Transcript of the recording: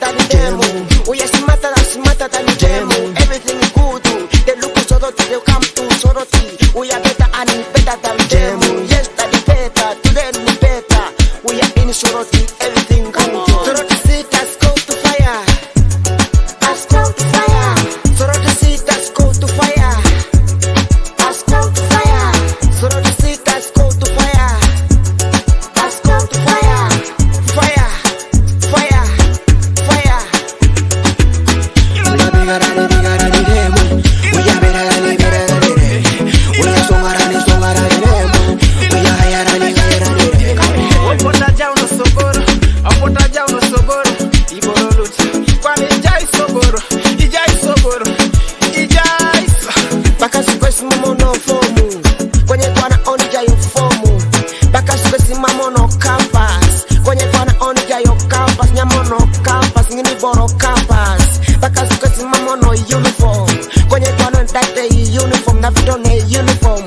than demo. We are smarter than demo. Everything is good. They look so dirty, they come to sorority. We are better and better than demo. Yesterday better, today better. We are in sorority, everything good. Sorority sit us go to fire. Us go to fire. Sorority sit us go to fire. Us go to fire. Sorority sit us go to fire. Us go to fire. Fire, fire, fire. We are bigger than the demo. We are better than the demo. We are stronger than the demo. We are higher than the demo. Opotaja unosogoro, opotaja unosogoro, iboroluti. Kwani ijai sogoro, ijai sogoro, ijai. Baka skwesi mamo no fomu. Kwenye kwana oni jayo fomu. Baka skwesi mamo no campus. Kwenye kwana oni jayo campus. Nyamo no campus, ngini boro campus. Baka skwesi mamo no uniform. Kwenye kwana ndate uniform, na vidone uniform.